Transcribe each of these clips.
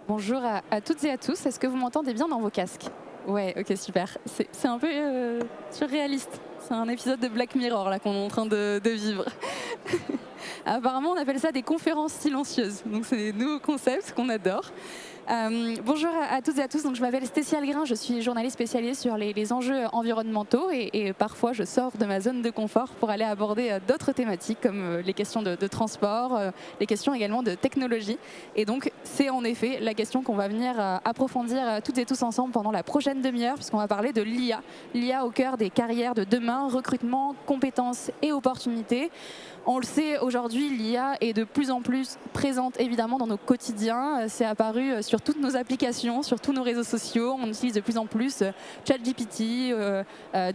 Bonjour à toutes et à tous, est-ce que vous m'entendez bien dans vos casques? Ouais, ok, super. C'est un peu surréaliste. C'est un épisode de Black Mirror là qu'on est en train de vivre. Apparemment, on appelle ça des conférences silencieuses. Donc, c'est des nouveaux concepts qu'on adore. Bonjour à toutes et à tous. Donc, je m'appelle Stécie Algrin. Je suis journaliste spécialisée sur les enjeux environnementaux et parfois je sors de ma zone de confort pour aller aborder d'autres thématiques comme les questions de transport, les questions également de technologie. Et donc, c'est en effet la question qu'on va venir approfondir toutes et tous ensemble pendant la prochaine demi-heure, puisqu'on va parler de l'IA. L'IA au cœur des carrières de demain, recrutement, compétences et opportunités. On le sait, aujourd'hui, l'IA est de plus en plus présente évidemment dans nos quotidiens. C'est apparu sur toutes nos applications, sur tous nos réseaux sociaux. On utilise de plus en plus ChatGPT,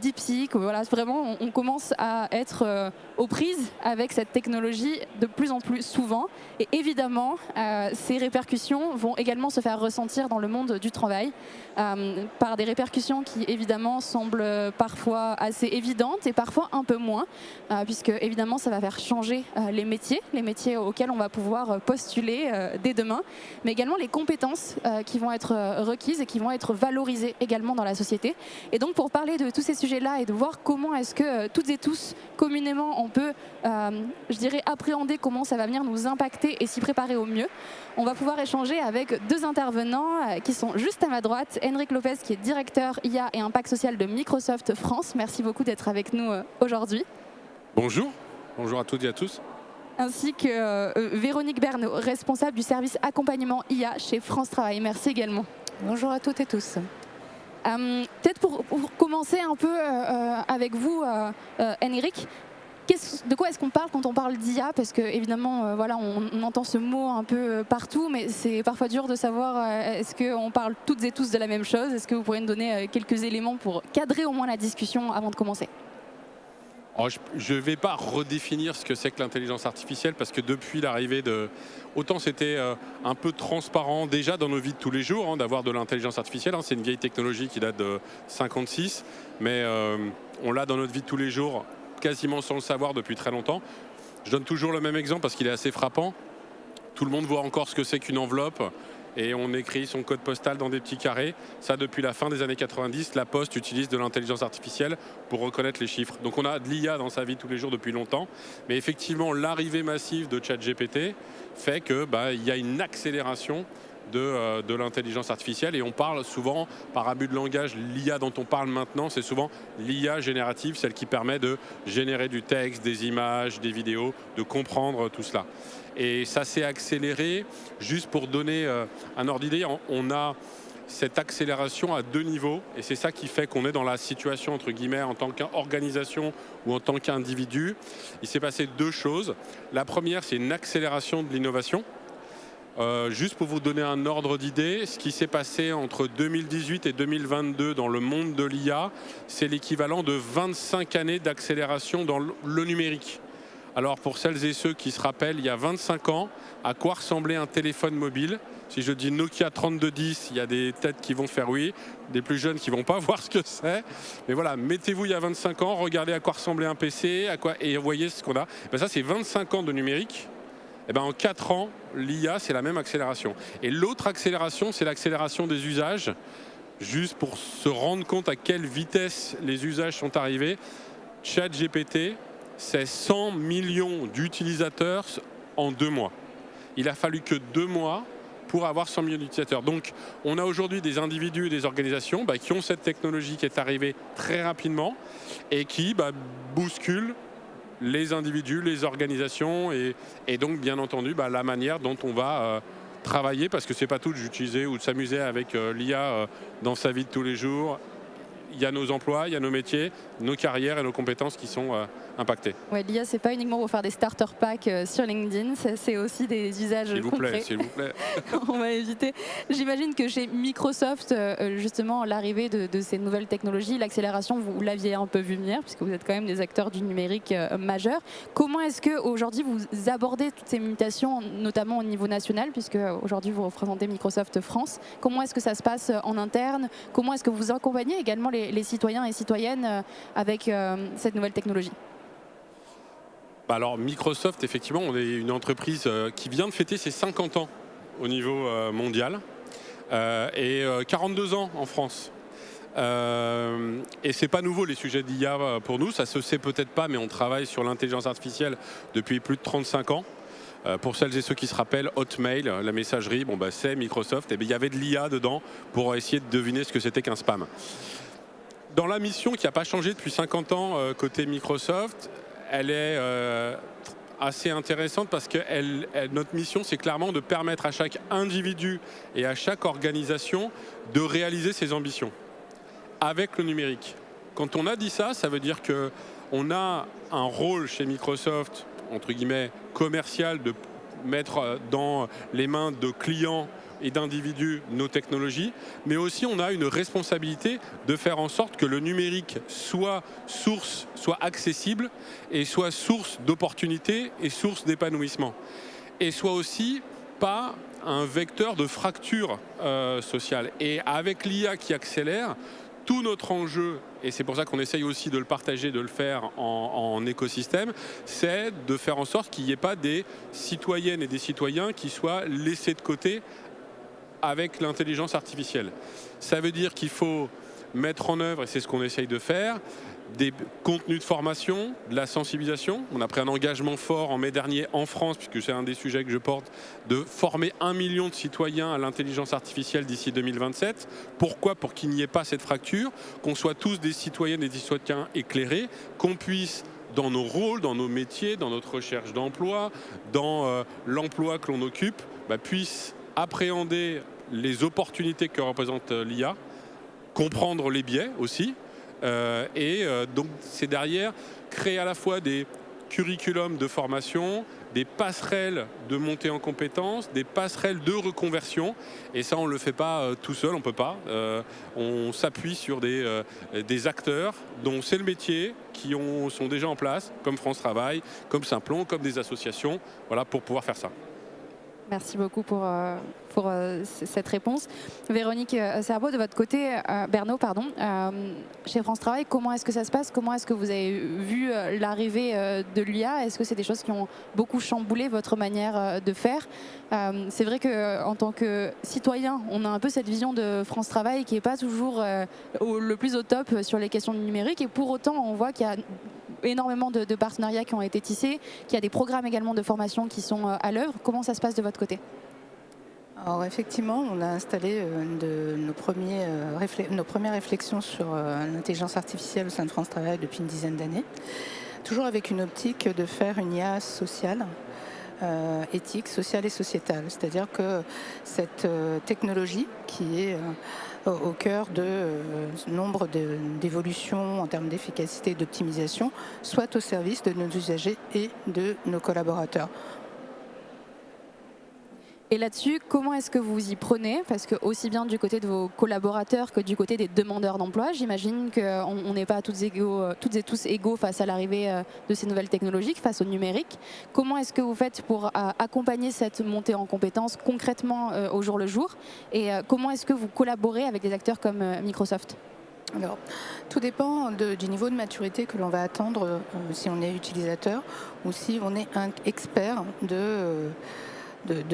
DeepSeek. Voilà, vraiment, on commence à être aux prises avec cette technologie de plus en plus souvent. Et évidemment, ces répercussions vont également se faire ressentir dans le monde du travail par des répercussions qui évidemment semblent parfois assez évidentes et parfois un peu moins, puisque évidemment ça va faire changer les métiers auxquels on va pouvoir postuler dès demain, mais également les compétences qui vont être requises et qui vont être valorisées également dans la société. Et donc pour parler de tous ces sujets-là et de voir comment est-ce que toutes et tous communément on peut, je dirais, appréhender comment ça va venir nous impacter et s'y préparer au mieux, on va pouvoir échanger avec deux intervenants qui sont juste à ma droite. Enric Lopez qui est directeur IA et impact social de Microsoft France. Merci beaucoup d'être avec nous aujourd'hui. Bonjour. Bonjour à toutes et à tous. Ainsi que Véronique Bernot, responsable du service accompagnement IA chez France Travail. Merci également. Bonjour à toutes et tous. Peut-être pour commencer un peu avec vous, Enric, de quoi est-ce qu'on parle quand on parle d'IA? Parce que évidemment, voilà, on entend ce mot un peu partout, mais c'est parfois dur de savoir est-ce qu'on parle toutes et tous de la même chose? Est-ce que vous pourriez nous donner quelques éléments pour cadrer au moins la discussion avant de commencer? Je ne vais pas redéfinir ce que c'est que l'intelligence artificielle parce que depuis l'arrivée de... Autant c'était un peu transparent déjà dans nos vies de tous les jours d'avoir de l'intelligence artificielle. C'est une vieille technologie qui date de 56, mais on l'a dans notre vie de tous les jours quasiment sans le savoir depuis très longtemps. Je donne toujours le même exemple parce qu'il est assez frappant. Tout le monde voit encore ce que c'est qu'une enveloppe et on écrit son code postal dans des petits carrés. Ça, depuis la fin des années 90, la Poste utilise de l'intelligence artificielle pour reconnaître les chiffres. Donc on a de l'IA dans sa vie de tous les jours depuis longtemps. Mais effectivement, l'arrivée massive de ChatGPT fait qu'il y a une accélération de l'intelligence artificielle et on parle souvent par abus de langage, l'IA dont on parle maintenant, c'est souvent l'IA générative, celle qui permet de générer du texte, des images, des vidéos, de comprendre tout cela. Et ça s'est accéléré, juste pour donner un ordre d'idée, on a cette accélération à deux niveaux et c'est ça qui fait qu'on est dans la situation entre guillemets en tant qu'organisation ou en tant qu'individu. Il s'est passé deux choses. La première, c'est une accélération de l'innovation. Juste pour vous donner un ordre d'idée, ce qui s'est passé entre 2018 et 2022 dans le monde de l'IA, c'est l'équivalent de 25 années d'accélération dans le numérique. Alors pour celles et ceux qui se rappellent, il y a 25 ans, à quoi ressemblait un téléphone mobile? Si je dis Nokia 3210, il y a des têtes qui vont faire oui, des plus jeunes qui ne vont pas voir ce que c'est. Mais voilà, mettez-vous il y a 25 ans, regardez à quoi ressemblait un PC, et voyez ce qu'on a. Ça, c'est 25 ans de numérique. En 4 ans, l'IA, c'est la même accélération. Et l'autre accélération, c'est l'accélération des usages. Juste pour se rendre compte à quelle vitesse les usages sont arrivés, ChatGPT, c'est 100 millions d'utilisateurs en 2 mois. Il a fallu que 2 mois pour avoir 100 millions d'utilisateurs. Donc, on a aujourd'hui des individus et des organisations qui ont cette technologie qui est arrivée très rapidement et qui bousculent les individus, les organisations et donc bien entendu la manière dont on va travailler parce que c'est pas tout d'utiliser ou de s'amuser avec l'IA dans sa vie de tous les jours. Il y a nos emplois, il y a nos métiers, nos carrières et nos compétences qui sont impactées. Ouais, l'IA, c'est pas uniquement pour faire des starter packs sur LinkedIn, c'est aussi des usages concrets. S'il vous plaît. On va éviter. J'imagine que chez Microsoft, justement, l'arrivée de ces nouvelles technologies, l'accélération, vous l'aviez un peu vu venir, puisque vous êtes quand même des acteurs du numérique majeurs. Comment est-ce qu'aujourd'hui, vous abordez toutes ces mutations, notamment au niveau national, puisque aujourd'hui, vous représentez Microsoft France? Comment est-ce que ça se passe en interne? Comment est-ce que vous accompagnez également les citoyens et citoyennes avec cette nouvelle technologie? Alors Microsoft, effectivement, on est une entreprise qui vient de fêter ses 50 ans au niveau mondial. et 42 ans en France. Et c'est pas nouveau les sujets d'IA pour nous, ça se sait peut-être pas, mais on travaille sur l'intelligence artificielle depuis plus de 35 ans. Pour celles et ceux qui se rappellent, Hotmail, la messagerie, c'est Microsoft, et il y avait de l'IA dedans pour essayer de deviner ce que c'était qu'un spam. Dans la mission qui n'a pas changé depuis 50 ans côté Microsoft, elle est assez intéressante parce que notre mission, c'est clairement de permettre à chaque individu et à chaque organisation de réaliser ses ambitions avec le numérique. Quand on a dit ça, ça veut dire qu'on a un rôle chez Microsoft, entre guillemets, commercial, de mettre dans les mains de clients et d'individus nos technologies, mais aussi on a une responsabilité de faire en sorte que le numérique soit accessible et soit source d'opportunités et source d'épanouissement. Et soit aussi pas un vecteur de fracture sociale. Et avec l'IA qui accélère, tout notre enjeu, et c'est pour ça qu'on essaye aussi de le partager, de le faire en écosystème, c'est de faire en sorte qu'il n'y ait pas des citoyennes et des citoyens qui soient laissés de côté avec l'intelligence artificielle. Ça veut dire qu'il faut mettre en œuvre, et c'est ce qu'on essaye de faire, des contenus de formation, de la sensibilisation. On a pris un engagement fort en mai dernier en France, puisque c'est un des sujets que je porte, de former 1 million de citoyens à l'intelligence artificielle d'ici 2027. Pourquoi ? Pour qu'il n'y ait pas cette fracture, qu'on soit tous des citoyennes et des citoyens éclairés, qu'on puisse, dans nos rôles, dans nos métiers, dans notre recherche d'emploi, dans l'emploi que l'on occupe, puisse appréhender les opportunités que représente l'IA, comprendre les biais aussi, donc c'est derrière créer à la fois des curriculums de formation, des passerelles de montée en compétences, des passerelles de reconversion, et ça on ne le fait pas tout seul, on ne peut pas. On s'appuie sur des acteurs dont c'est le métier, qui sont déjà en place, comme France Travail, comme Simplon, comme des associations, voilà, pour pouvoir faire ça. Merci beaucoup pour cette réponse. Véronique Serbaud, de votre côté, Bernaud, pardon, chez France Travail, comment est-ce que ça se passe? Comment est-ce que vous avez vu l'arrivée de l'IA? Est-ce que c'est des choses qui ont beaucoup chamboulé votre manière de faire? C'est vrai qu'en tant que citoyen, on a un peu cette vision de France Travail qui n'est pas toujours le plus au top sur les questions du numérique, et pour autant, on voit qu'il y a énormément de partenariats qui ont été tissés, qu'il y a des programmes également de formation qui sont à l'œuvre. Comment ça se passe de votre côté? Alors effectivement, on a installé nos premières réflexions sur l'intelligence artificielle au sein de France Travail depuis une dizaine d'années, toujours avec une optique de faire une IA sociale, éthique, sociale et sociétale. C'est-à-dire que cette technologie qui est au cœur de nombre d'évolutions en termes d'efficacité et d'optimisation soit au service de nos usagers et de nos collaborateurs. Et là-dessus, comment est-ce que vous y prenez? Parce que aussi bien du côté de vos collaborateurs que du côté des demandeurs d'emploi, j'imagine qu'on n'est pas toutes et tous égaux face à l'arrivée de ces nouvelles technologies, face au numérique. Comment est-ce que vous faites pour accompagner cette montée en compétences concrètement au jour le jour? Et comment est-ce que vous collaborez avec des acteurs comme Microsoft? Alors, tout dépend du niveau de maturité que l'on va attendre si on est utilisateur ou si on est un expert de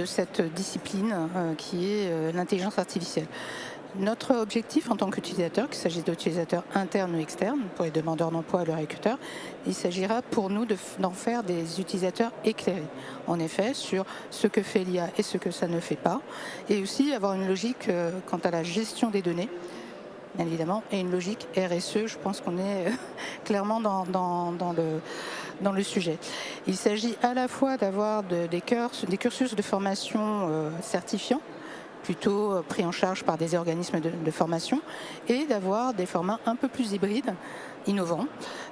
cette discipline qui est l'intelligence artificielle. Notre objectif en tant qu'utilisateur, qu'il s'agisse d'utilisateurs internes ou externes, pour les demandeurs d'emploi et leurs recruteurs, il s'agira pour nous d'en faire des utilisateurs éclairés, en effet, sur ce que fait l'IA et ce que ça ne fait pas, et aussi avoir une logique quant à la gestion des données, bien évidemment, et une logique RSE. Je pense qu'on est clairement dans le sujet. Il s'agit à la fois d'avoir des cursus de formation certifiants, plutôt pris en charge par des organismes de formation, et d'avoir des formats un peu plus hybrides, innovants,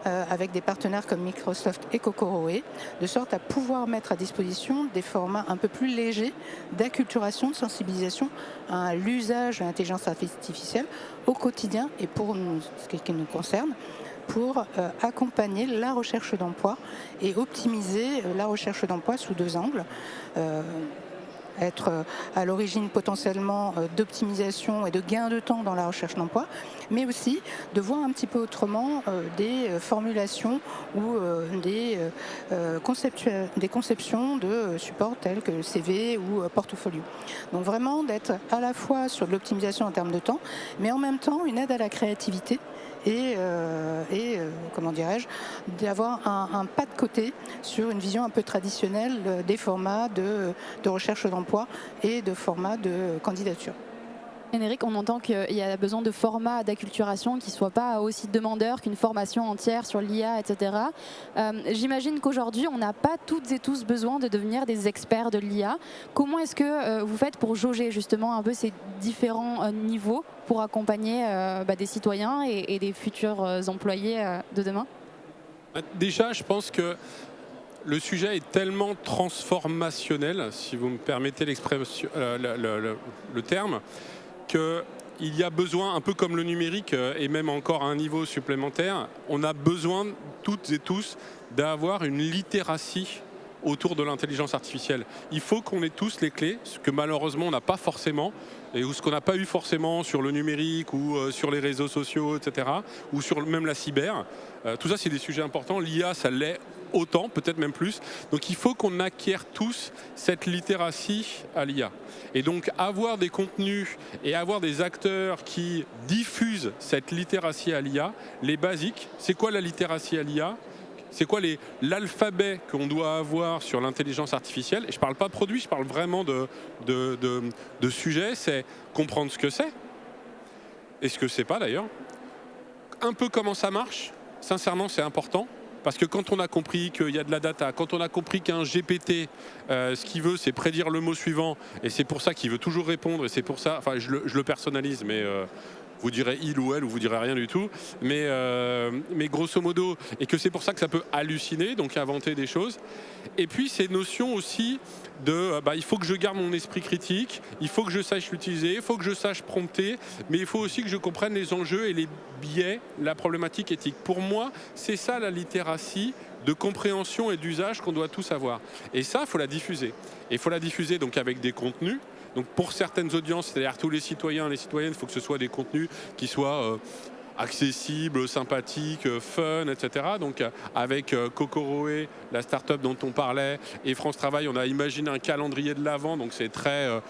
avec des partenaires comme Microsoft et Kokoroe, de sorte à pouvoir mettre à disposition des formats un peu plus légers d'acculturation, de sensibilisation à l'usage de l'intelligence artificielle au quotidien et pour ce qui nous concerne, pour accompagner la recherche d'emploi et optimiser la recherche d'emploi sous deux angles. être à l'origine potentiellement d'optimisation et de gain de temps dans la recherche d'emploi, mais aussi de voir un petit peu autrement des formulations ou des conceptions de supports tels que le CV ou portfolio. Donc vraiment d'être à la fois sur de l'optimisation en termes de temps, mais en même temps une aide à la créativité et comment dirais-je, d'avoir un pas de côté sur une vision un peu traditionnelle des formats de recherche d'emploi et de formats de candidature. Énéric, on entend qu'il y a besoin de formats d'acculturation qui ne soient pas aussi demandeurs qu'une formation entière sur l'IA, etc. J'imagine qu'aujourd'hui, on n'a pas toutes et tous besoin de devenir des experts de l'IA. Comment est-ce que vous faites pour jauger justement un peu ces différents niveaux pour accompagner des citoyens et des futurs employés de demain? Déjà, je pense que le sujet est tellement transformationnel, si vous me permettez l'expression, le terme, qu'il y a besoin, un peu comme le numérique, et même encore à un niveau supplémentaire, on a besoin toutes et tous d'avoir une littératie autour de l'intelligence artificielle. Il faut qu'on ait tous les clés, ce que malheureusement on n'a pas forcément, ou ce qu'on n'a pas eu forcément sur le numérique ou sur les réseaux sociaux, etc., ou sur même la cyber. Tout ça, c'est des sujets importants. L'IA, ça l'est autant, peut-être même plus. Donc il faut qu'on acquiert tous cette littératie à l'IA. Et donc avoir des contenus et avoir des acteurs qui diffusent cette littératie à l'IA, les basiques, c'est quoi la littératie à l'IA ? C'est quoi l'alphabet qu'on doit avoir sur l'intelligence artificielle? Et je ne parle pas de produit, je parle vraiment de sujet. C'est comprendre ce que c'est, et ce que c'est pas d'ailleurs. Un peu comment ça marche, sincèrement c'est important. Parce que quand on a compris qu'il y a de la data, quand on a compris qu'un GPT, ce qu'il veut, c'est prédire le mot suivant, et c'est pour ça qu'il veut toujours répondre, et c'est pour ça, enfin je le personnalise, mais vous direz il ou elle, ou vous direz rien du tout, mais grosso modo, et que c'est pour ça que ça peut halluciner, donc inventer des choses. Et puis ces notions aussi de, il faut que je garde mon esprit critique, il faut que je sache l'utiliser, il faut que je sache prompter, mais il faut aussi que je comprenne les enjeux et les biais, la problématique éthique. Pour moi, c'est ça la littératie de compréhension et d'usage qu'on doit tous avoir. Et ça, il faut la diffuser. Et il faut la diffuser donc avec des contenus. Donc pour certaines audiences, c'est-à-dire tous les citoyens, les citoyennes, il faut que ce soit des contenus qui soient accessibles, sympathiques, fun, etc. Donc avec Kokoroé, la start-up dont on parlait, et France Travail, on a imaginé un calendrier de l'Avent, donc c'est très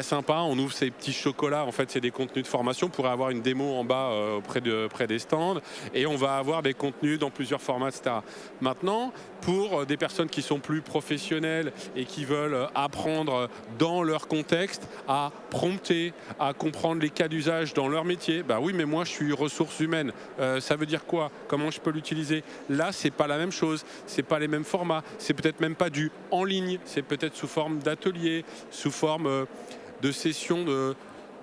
sympa. On ouvre ces petits chocolats, en fait c'est des contenus de formation. On pourrait avoir une démo en bas près des stands, et on va avoir des contenus dans plusieurs formats, etc. Maintenant, pour des personnes qui sont plus professionnelles et qui veulent apprendre dans leur contexte à prompter, à comprendre les cas d'usage dans leur métier, bah oui, mais moi je suis ressources humaines, ça veut dire quoi? Comment je peux l'utiliser? Là, c'est pas la même chose, c'est pas les mêmes formats, c'est peut-être même pas du en ligne, c'est peut-être sous forme d'atelier, sous forme de sessions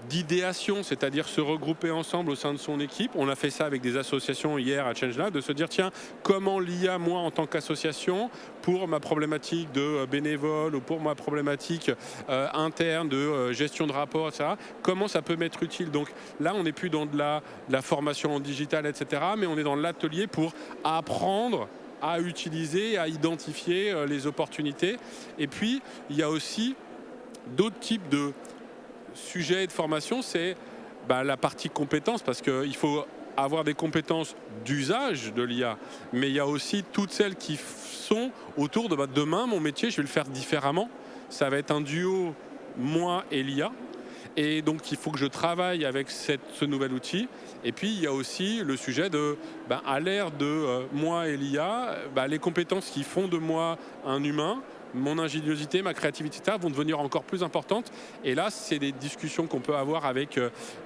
d'idéation, c'est-à-dire se regrouper ensemble au sein de son équipe. On a fait ça avec des associations hier à ChangeLab, de se dire tiens, comment l'IA, moi en tant qu'association, pour ma problématique de bénévole ou pour ma problématique interne de gestion de rapport, etc., comment ça peut m'être utile. Donc là, on n'est plus dans de la formation en digital, etc., mais on est dans l'atelier pour apprendre à utiliser, à identifier les opportunités. Et puis, il y a aussi d'autres types de sujets de formation, c'est la partie compétences, parce qu'il faut avoir des compétences d'usage de l'IA, mais il y a aussi toutes celles qui sont autour de demain, mon métier, je vais le faire différemment. Ça va être un duo, moi et l'IA. Et donc, il faut que je travaille avec ce nouvel outil. Et puis, il y a aussi le sujet de, à l'ère de moi et l'IA, les compétences qui font de moi un humain, mon ingéniosité, ma créativité, etc., vont devenir encore plus importantes. Et là, c'est des discussions qu'on peut avoir avec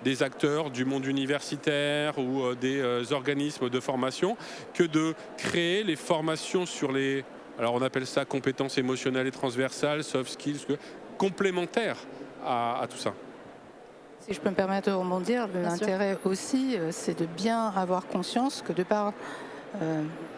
des acteurs du monde universitaire ou des organismes de formation, que de créer les formations sur les... Alors, on appelle ça compétences émotionnelles et transversales, soft skills, complémentaires à tout ça. Si je peux me permettre de rebondir, l'intérêt aussi, c'est de bien avoir conscience que de par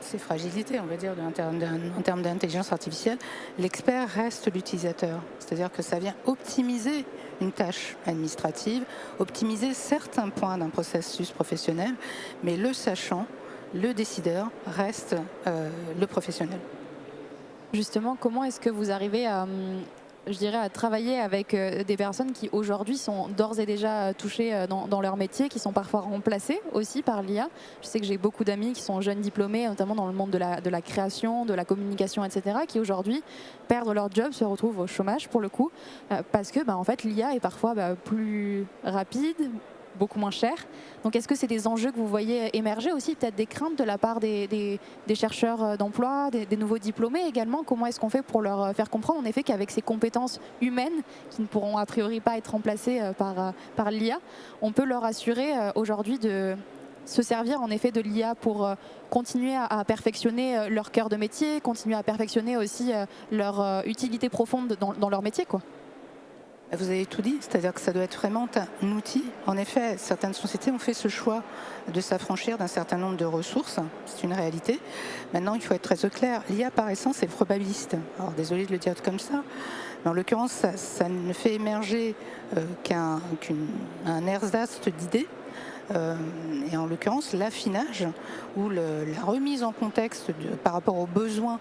ces fragilités, on va dire, en termes d'intelligence artificielle, l'expert reste l'utilisateur. C'est-à-dire que ça vient optimiser une tâche administrative, optimiser certains points d'un processus professionnel, mais le sachant, le décideur reste le professionnel. Justement, comment est-ce que vous arrivez je dirais, à travailler avec des personnes qui aujourd'hui sont d'ores et déjà touchées dans leur métier, qui sont parfois remplacées aussi par l'IA. Je sais que j'ai beaucoup d'amis qui sont jeunes diplômés, notamment dans le monde de la création, de la communication, etc., qui aujourd'hui perdent leur job, se retrouvent au chômage pour le coup, parce que en fait, l'IA est parfois plus rapide, beaucoup moins cher. Donc est-ce que c'est des enjeux que vous voyez émerger aussi, peut-être des craintes de la part des chercheurs d'emploi, des nouveaux diplômés également? Comment est-ce qu'on fait pour leur faire comprendre en effet qu'avec ces compétences humaines, qui ne pourront a priori pas être remplacées par l'IA, on peut leur assurer aujourd'hui de se servir en effet de l'IA pour continuer à perfectionner leur cœur de métier, continuer à perfectionner aussi leur utilité profonde dans leur métier, quoi? Vous avez tout dit, c'est-à-dire que ça doit être vraiment un outil. En effet, certaines sociétés ont fait ce choix de s'affranchir d'un certain nombre de ressources, c'est une réalité. Maintenant, il faut être très clair, l'IA par essence est probabiliste. Alors désolé de le dire comme ça, mais en l'occurrence, ça ne fait émerger qu'un ersatz d'idées. Et en l'occurrence, l'affinage ou la remise en contexte par rapport aux besoins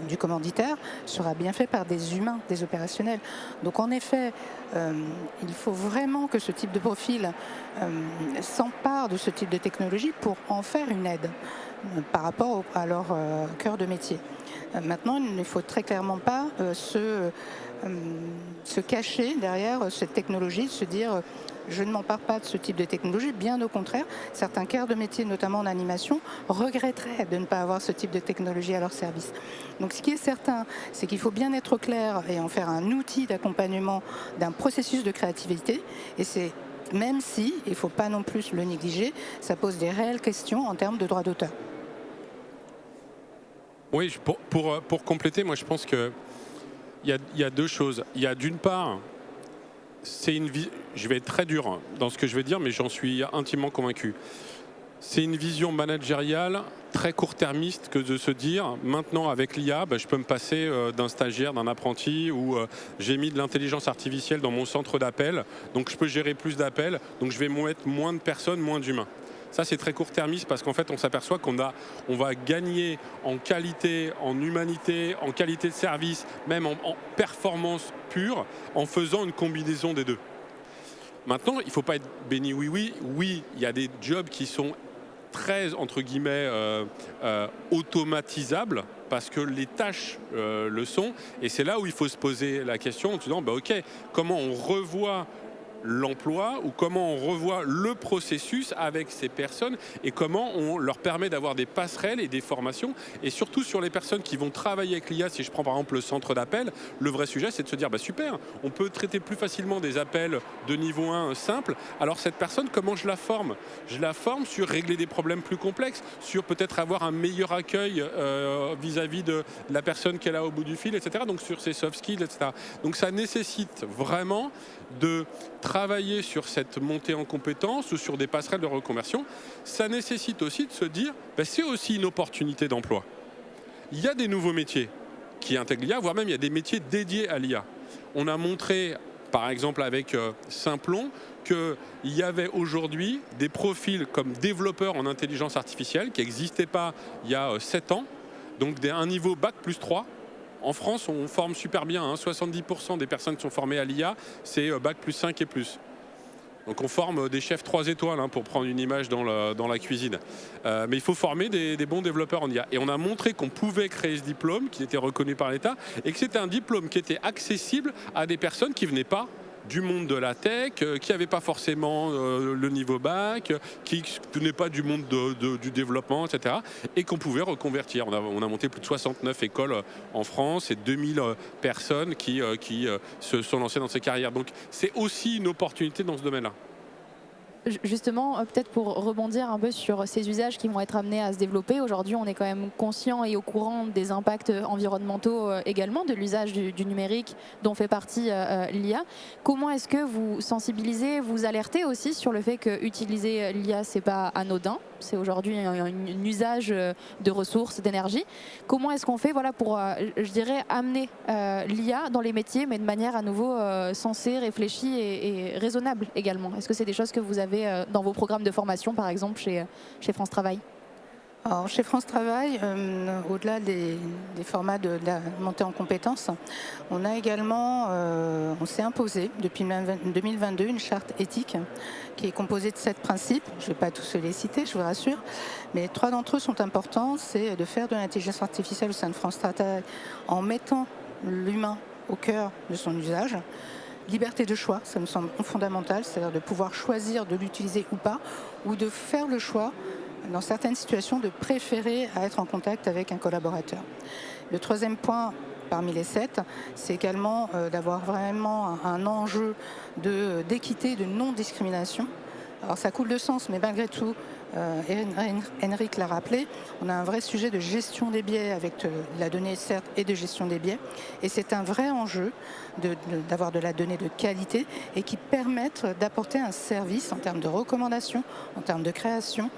du commanditaire sera bien fait par des humains, des opérationnels. Donc en effet, il faut vraiment que ce type de profil s'empare de ce type de technologie pour en faire une aide par rapport à leur cœur de métier. Maintenant, il ne faut très clairement pas se cacher derrière cette technologie, se dire je ne m'empare pas de ce type de technologie, bien au contraire, certains cœurs de métier, notamment en animation, regretteraient de ne pas avoir ce type de technologie à leur service. Donc ce qui est certain, c'est qu'il faut bien être clair et en faire un outil d'accompagnement d'un processus de créativité, et c'est même si, il ne faut pas non plus le négliger, ça pose des réelles questions en termes de droit d'auteur. Oui, pour compléter, moi je pense qu'il y a deux choses. Il y a d'une part, je vais être très dur dans ce que je vais dire, mais j'en suis intimement convaincu. C'est une vision managériale très court-termiste que de se dire maintenant avec l'IA, je peux me passer d'un stagiaire, d'un apprenti, ou j'ai mis de l'intelligence artificielle dans mon centre d'appel, donc je peux gérer plus d'appels, donc je vais mettre moins de personnes, moins d'humains. Ça, c'est très court-termiste parce qu'en fait, on s'aperçoit qu'on va gagner en qualité, en humanité, en qualité de service, même en performance pure, en faisant une combinaison des deux. Maintenant, il ne faut pas être béni oui-oui. Oui, il y a des jobs qui sont très, entre guillemets, automatisables parce que les tâches le sont. Et c'est là où il faut se poser la question en se disant, OK, comment on revoit l'emploi ou comment on revoit le processus avec ces personnes et comment on leur permet d'avoir des passerelles et des formations, et surtout sur les personnes qui vont travailler avec l'IA. Si je prends par exemple le centre d'appel, le vrai sujet c'est de se dire super, on peut traiter plus facilement des appels de niveau 1 simple. Alors cette personne, comment je la forme? Je la forme sur régler des problèmes plus complexes, sur peut-être avoir un meilleur accueil vis-à-vis de la personne qu'elle a au bout du fil, etc. Donc sur ses soft skills, etc. Donc ça nécessite vraiment de travailler sur cette montée en compétences ou sur des passerelles de reconversion. Ça nécessite aussi de se dire, c'est aussi une opportunité d'emploi. Il y a des nouveaux métiers qui intègrent l'IA, voire même il y a des métiers dédiés à l'IA. On a montré, par exemple avec Simplon, qu'il y avait aujourd'hui des profils comme développeurs en intelligence artificielle qui n'existaient pas il y a 7 ans, donc un niveau Bac plus 3. En France, on forme super bien, 70% des personnes qui sont formées à l'IA, c'est Bac plus 5 et plus. Donc on forme des chefs 3 étoiles, pour prendre une image dans la cuisine. Mais il faut former des bons développeurs en IA. Et on a montré qu'on pouvait créer ce diplôme, qui était reconnu par l'État, et que c'était un diplôme qui était accessible à des personnes qui ne venaient pas du monde de la tech, qui n'avaient pas forcément le niveau bac, qui ne venaient pas du monde du développement, etc. Et qu'on pouvait reconvertir. On a monté plus de 69 écoles en France et 2000 personnes qui se sont lancées dans ces carrières. Donc c'est aussi une opportunité dans ce domaine-là. Justement, peut-être pour rebondir un peu sur ces usages qui vont être amenés à se développer, aujourd'hui on est quand même conscient et au courant des impacts environnementaux également, de l'usage du numérique dont fait partie l'IA. Comment est-ce que vous sensibilisez, vous alertez aussi sur le fait que utiliser l'IA, c'est pas anodin, c'est aujourd'hui un usage de ressources, d'énergie. Comment est-ce qu'on fait pour, je dirais, amener l'IA dans les métiers, mais de manière à nouveau sensée, réfléchie et raisonnable également? Est-ce que c'est des choses que vous avez dans vos programmes de formation, par exemple, chez France Travail? Alors, chez France Travail, au-delà des formats de la montée en compétences, on a également, on s'est imposé depuis 2022 une charte éthique qui est composée de 7 principes. Je ne vais pas tous les citer, je vous rassure, mais 3 d'entre eux sont importants. C'est de faire de l'intelligence artificielle au sein de France Travail en mettant l'humain au cœur de son usage. Liberté de choix, ça me semble fondamental, c'est-à-dire de pouvoir choisir de l'utiliser ou pas, ou de faire le choix dans certaines situations, de préférer à être en contact avec un collaborateur. Le 3e point, parmi les 7, c'est également d'avoir vraiment un enjeu d'équité, de non-discrimination. Alors ça coule de sens, mais malgré tout, Henrik l'a rappelé, on a un vrai sujet de gestion des biais avec la donnée, certes, et de gestion des biais. Et c'est un vrai enjeu d'avoir de la donnée de qualité et qui permettent d'apporter un service en termes de recommandations, en termes de création,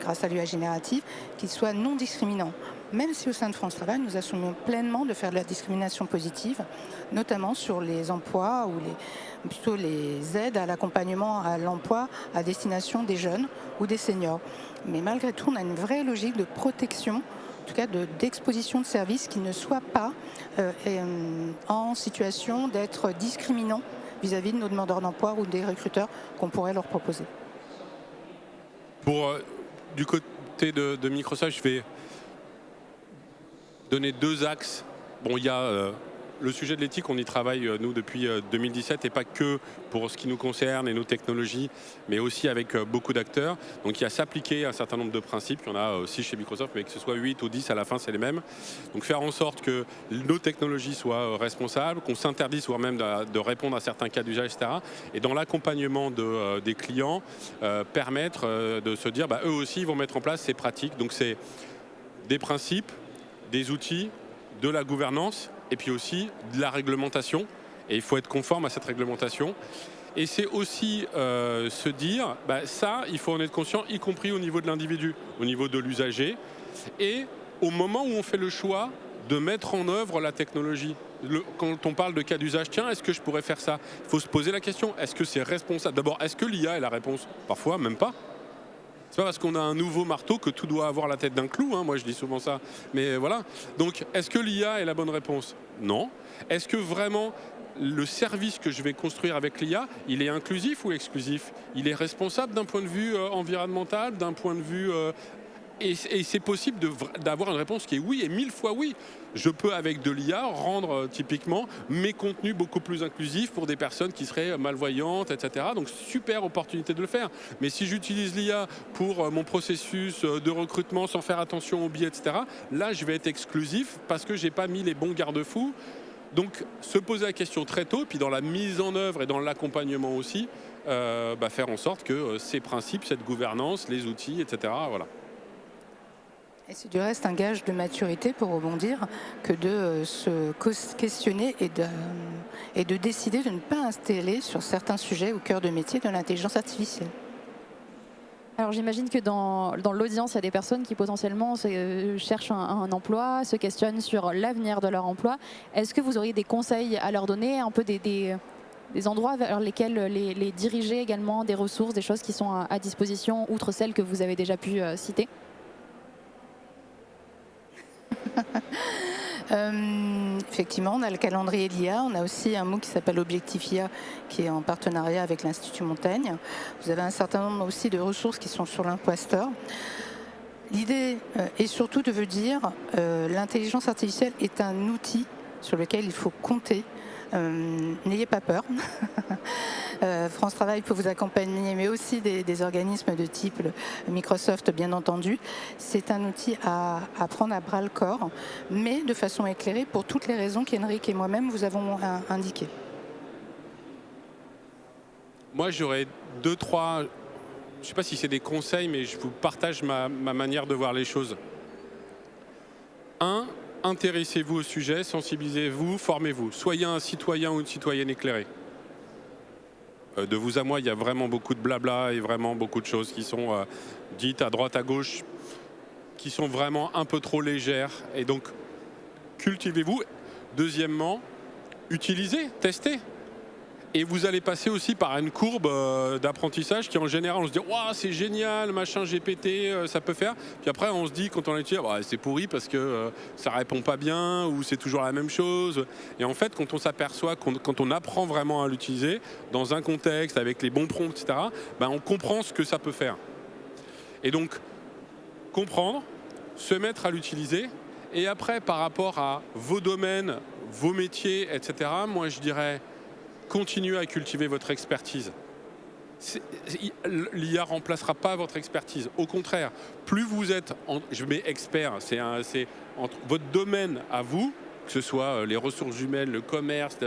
grâce à l'UA générative, qui soit non discriminant. Même si au sein de France Travail, nous assumons pleinement de faire de la discrimination positive, notamment sur les emplois ou plutôt les aides à l'accompagnement à l'emploi à destination des jeunes ou des seniors. Mais malgré tout, on a une vraie logique de protection, en tout cas d'exposition de services qui ne soient pas en situation d'être discriminants vis-à-vis de nos demandeurs d'emploi ou des recruteurs qu'on pourrait leur proposer. Du côté de Microsoft, je vais donner 2 axes. Bon, il y a le sujet de l'éthique, on y travaille, nous, depuis 2017, et pas que pour ce qui nous concerne et nos technologies, mais aussi avec beaucoup d'acteurs. Donc il y a s'appliquer un certain nombre de principes, il y en a aussi chez Microsoft, mais que ce soit 8 ou 10, à la fin, c'est les mêmes. Donc faire en sorte que nos technologies soient responsables, qu'on s'interdise voire même de répondre à certains cas d'usage, etc. Et dans l'accompagnement des clients, permettre de se dire, eux aussi, ils vont mettre en place ces pratiques. Donc c'est des principes, des outils, de la gouvernance, et puis aussi de la réglementation, et il faut être conforme à cette réglementation. Et c'est aussi se dire, ça, il faut en être conscient, y compris au niveau de l'individu, au niveau de l'usager, et au moment où on fait le choix de mettre en œuvre la technologie. Quand on parle de cas d'usage, tiens, est-ce que je pourrais faire ça? Il faut se poser la question, est-ce que c'est responsable? D'abord, est-ce que l'IA est la réponse? Parfois, même pas. C'est pas parce qu'on a un nouveau marteau que tout doit avoir la tête d'un clou, hein. Moi je dis souvent ça, mais voilà. Donc est-ce que l'IA est la bonne réponse? Non. Est-ce que vraiment le service que je vais construire avec l'IA, il est inclusif ou exclusif? Il est responsable d'un point de vue environnemental, d'un point de vue... Et c'est possible d'avoir une réponse qui est oui, et 1000 fois oui. Je peux, avec de l'IA, rendre typiquement mes contenus beaucoup plus inclusifs pour des personnes qui seraient malvoyantes, etc. Donc, super opportunité de le faire. Mais si j'utilise l'IA pour mon processus de recrutement sans faire attention aux biais, etc., là, je vais être exclusif parce que je n'ai pas mis les bons garde-fous. Donc, se poser la question très tôt, puis dans la mise en œuvre et dans l'accompagnement aussi, faire en sorte que ces principes, cette gouvernance, les outils, etc., voilà. Et c'est du reste un gage de maturité, pour rebondir, que de se questionner et de décider de ne pas installer sur certains sujets au cœur de métier de l'intelligence artificielle. Alors j'imagine que dans l'audience, il y a des personnes qui potentiellement cherchent un emploi, se questionnent sur l'avenir de leur emploi. Est-ce que vous auriez des conseils à leur donner, un peu des endroits vers lesquels les diriger également, des ressources, des choses qui sont à disposition, outre celles que vous avez déjà pu citer? Effectivement, on a le calendrier de l'IA, on a aussi un MOOC qui s'appelle Objectif IA qui est en partenariat avec l'Institut Montaigne. Vous avez un certain nombre aussi de ressources qui sont sur l'Imposteur. L'idée est surtout de vous dire l'intelligence artificielle est un outil sur lequel il faut compter. N'ayez pas peur. France Travail peut vous accompagner, mais aussi des organismes de type Microsoft, bien entendu. C'est un outil à prendre à bras le corps, mais de façon éclairée pour toutes les raisons qu'Henrik et moi-même vous avons indiquées. Moi, j'aurais 2-3, je ne sais pas si c'est des conseils, mais je vous partage ma manière de voir les choses. Intéressez-vous au sujet, sensibilisez-vous, formez-vous. Soyez un citoyen ou une citoyenne éclairée. De vous à moi, il y a vraiment beaucoup de blabla et vraiment beaucoup de choses qui sont dites à droite, à gauche, qui sont vraiment un peu trop légères. Et donc, cultivez-vous. Deuxièmement, utilisez, testez. Et vous allez passer aussi par une courbe d'apprentissage qui en général on se dit waouh c'est génial, machin GPT, ça peut faire. Puis après on se dit quand on l'utilise, bah, c'est pourri parce que ça répond pas bien ou c'est toujours la même chose. Et en fait quand on s'aperçoit, quand on apprend vraiment à l'utiliser dans un contexte avec les bons prompts, etc., bah, on comprend ce que ça peut faire. Et donc comprendre, se mettre à l'utiliser. Et après par rapport à vos domaines, vos métiers, etc., moi je dirais continuez à cultiver votre expertise. L'IA ne remplacera pas votre expertise. Au contraire, plus vous êtes, je mets expert, c'est entre votre domaine à vous, que ce soit les ressources humaines, le commerce,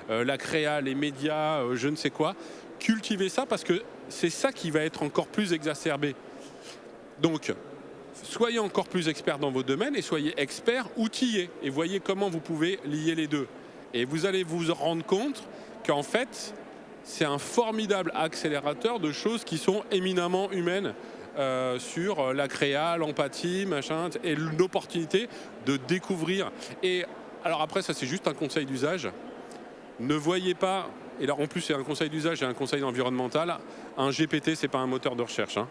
la créa, les médias, je ne sais quoi, cultivez ça parce que c'est ça qui va être encore plus exacerbé. Donc, soyez encore plus expert dans vos domaines et soyez expert outillé et voyez comment vous pouvez lier les deux. Et vous allez vous rendre compte qu'en fait, c'est un formidable accélérateur de choses qui sont éminemment humaines sur la créa, l'empathie, machin, et l'opportunité de découvrir. Et alors après, ça c'est juste un conseil d'usage. Ne voyez pas, et là en plus c'est un conseil d'usage et un conseil environnemental, un GPT c'est pas un moteur de recherche. Hein.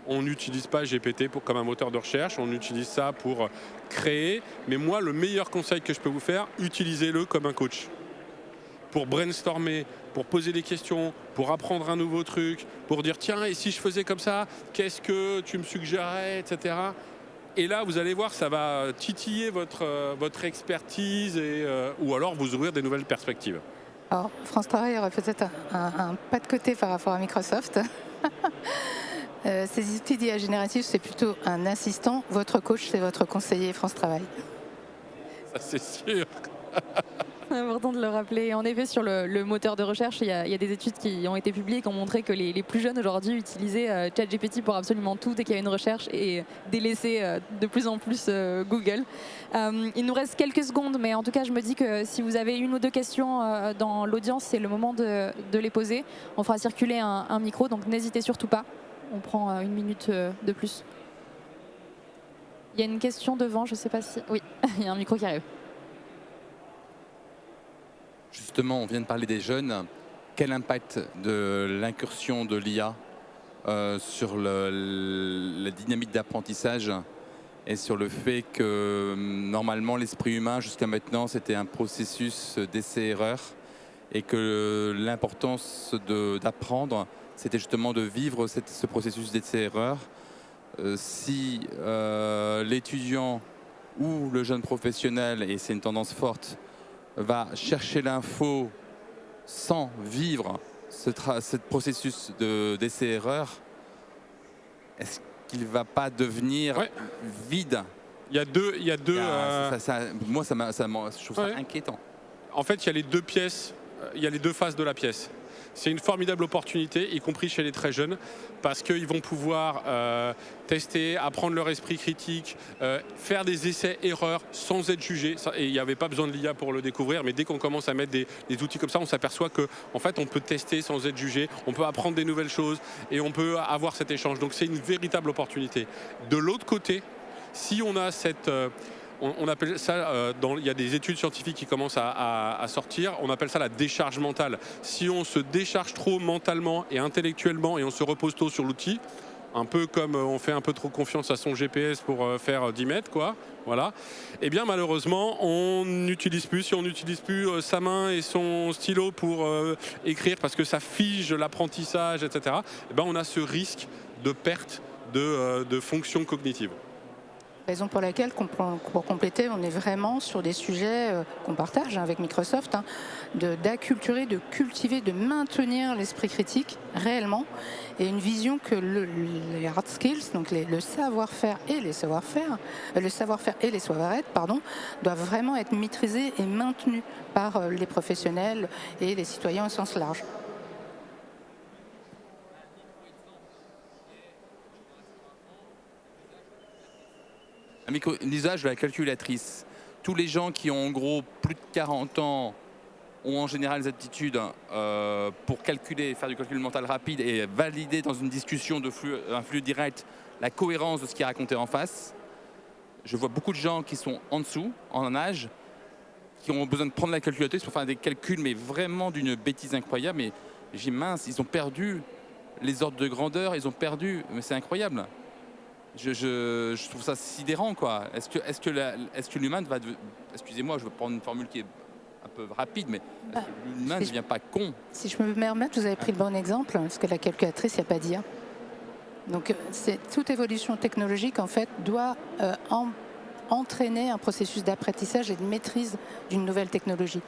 On n'utilise pas GPT comme un moteur de recherche, on utilise ça pour créer. Mais moi, le meilleur conseil que je peux vous faire, utilisez-le comme un coach. Pour brainstormer, pour poser des questions, pour apprendre un nouveau truc, pour dire tiens, et si je faisais comme ça, qu'est-ce que tu me suggérerais, etc. Et là, vous allez voir, ça va titiller votre expertise ou alors vous ouvrir des nouvelles perspectives. Alors, France Travail aurait peut-être un pas de côté par rapport à Microsoft. Ces outils d'IA générative, c'est plutôt un assistant. Votre coach, c'est votre conseiller France Travail. Ça, c'est sûr. C'est important de le rappeler. En effet, sur le moteur de recherche, il y a des études qui ont été publiées qui ont montré que les plus jeunes aujourd'hui utilisaient ChatGPT pour absolument tout dès qu'il y a une recherche et délaissaient de plus en plus Google. Il nous reste quelques secondes, mais en tout cas, je me dis que si vous avez une ou deux questions dans l'audience, c'est le moment de les poser. On fera circuler un micro, donc n'hésitez surtout pas. On prend une minute de plus. Il y a une question devant, je ne sais pas si... Oui, il y a un micro qui arrive. Justement, on vient de parler des jeunes. Quel impact de l'incursion de l'IA sur la dynamique d'apprentissage et sur le fait que normalement l'esprit humain jusqu'à maintenant c'était un processus d'essai-erreur et que l'importance d'apprendre c'était justement de vivre ce processus d'essai-erreur. Si l'étudiant ou le jeune professionnel, et c'est une tendance forte, va chercher l'info sans vivre ce processus d'essai-erreur, est-ce qu'il ne va pas devenir vide? Il y a deux... Moi, je trouve ça inquiétant. En fait, il y a les deux pièces, il y a les deux faces de la pièce. C'est une formidable opportunité, y compris chez les très jeunes, parce qu'ils vont pouvoir tester, apprendre leur esprit critique, faire des essais-erreurs sans être jugés. Et il n'y avait pas besoin de l'IA pour le découvrir, mais dès qu'on commence à mettre des outils comme ça, on s'aperçoit qu'en fait, on peut tester sans être jugé, on peut apprendre des nouvelles choses et on peut avoir cet échange. Donc c'est une véritable opportunité. De l'autre côté, si on a cette... on appelle ça, il y a des études scientifiques qui commencent à sortir, on appelle ça la décharge mentale. Si on se décharge trop mentalement et intellectuellement et on se repose tôt sur l'outil, un peu comme on fait un peu trop confiance à son GPS pour faire 10 mètres, quoi, voilà, et bien malheureusement, on n'utilise plus, si on n'utilise plus sa main et son stylo pour écrire parce que ça fige l'apprentissage, etc., et ben on a ce risque de perte de fonction cognitive. Raison pour laquelle, pour compléter, on est vraiment sur des sujets qu'on partage avec Microsoft, d'acculturer, de cultiver, de maintenir l'esprit critique réellement, et une vision que les hard skills, donc le savoir-faire et les savoir-faire, doivent vraiment être maîtrisés et maintenus par les professionnels et les citoyens au sens large. L'usage de la calculatrice. Tous les gens qui ont en gros plus de 40 ans ont en général des aptitudes pour calculer, faire du calcul mental rapide et valider dans une discussion un flux direct la cohérence de ce qui est raconté en face. Je vois beaucoup de gens qui sont en dessous, en âge, qui ont besoin de prendre la calculatrice pour faire des calculs, mais vraiment d'une bêtise incroyable. Mais j'ai mince, ils ont perdu les ordres de grandeur, ils ont perdu, mais c'est incroyable. Je trouve ça sidérant, quoi. Est-ce que l'humain va... Excusez-moi, je vais prendre une formule qui est un peu rapide, mais est-ce que l'humain ne devient pas con? Si je me permets, vous avez pris le bon exemple, parce que la calculatrice, il n'y a pas d'IA. Donc toute évolution technologique, en fait, doit entraîner un processus d'apprentissage et de maîtrise d'une nouvelle technologie.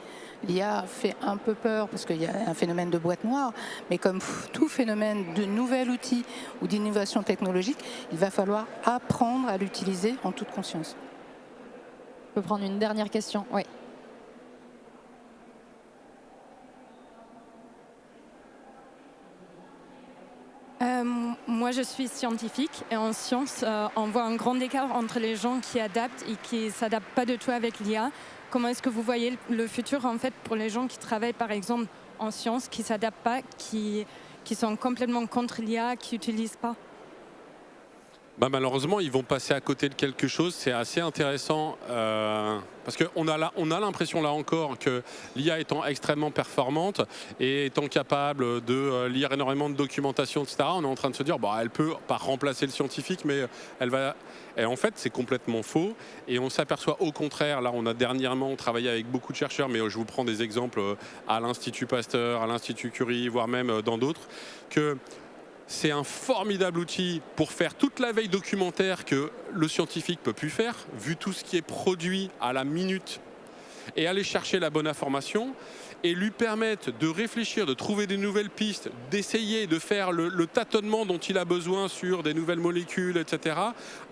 L'IA fait un peu peur parce qu'il y a un phénomène de boîte noire, mais comme tout phénomène de nouvel outil ou d'innovation technologique, il va falloir apprendre à l'utiliser en toute conscience. On peut prendre une dernière question. Oui. Moi, je suis scientifique et en science, on voit un grand écart entre les gens qui adaptent et qui ne s'adaptent pas du tout avec l'IA. Comment est-ce que vous voyez le futur en fait, pour les gens qui travaillent par exemple en sciences, qui ne s'adaptent pas, qui sont complètement contre l'IA, qui n'utilisent pas? Malheureusement, ils vont passer à côté de quelque chose. C'est assez intéressant parce qu'on a l'impression là encore que l'IA étant extrêmement performante et étant capable de lire énormément de documentation, etc., on est en train de se dire elle peut pas remplacer le scientifique, mais elle va... Et en fait, c'est complètement faux. Et on s'aperçoit au contraire, là on a dernièrement travaillé avec beaucoup de chercheurs, mais je vous prends des exemples à l'Institut Pasteur, à l'Institut Curie, voire même dans d'autres, que c'est un formidable outil pour faire toute la veille documentaire que le scientifique ne peut plus faire, vu tout ce qui est produit à la minute, et aller chercher la bonne information et lui permettre de réfléchir, de trouver des nouvelles pistes, d'essayer de faire le tâtonnement dont il a besoin sur des nouvelles molécules, etc.,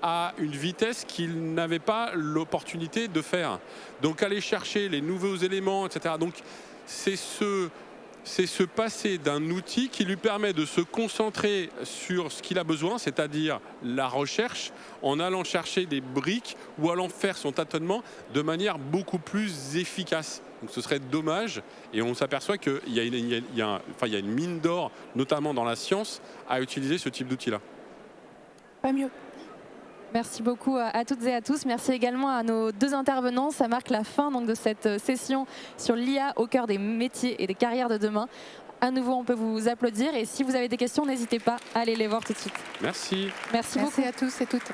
à une vitesse qu'il n'avait pas l'opportunité de faire. Donc aller chercher les nouveaux éléments, etc. Donc c'est se passer d'un outil qui lui permet de se concentrer sur ce qu'il a besoin, c'est-à-dire la recherche, en allant chercher des briques ou allant faire son tâtonnement de manière beaucoup plus efficace. Donc ce serait dommage, et on s'aperçoit qu'il y a une mine d'or, notamment dans la science, à utiliser ce type d'outil-là. Pas mieux. Merci beaucoup à toutes et à tous. Merci également à nos deux intervenants. Ça marque la fin donc, de cette session sur l'IA au cœur des métiers et des carrières de demain. À nouveau, on peut vous applaudir. Et si vous avez des questions, n'hésitez pas à aller les voir tout de suite. Merci. Merci beaucoup. Merci à tous et toutes.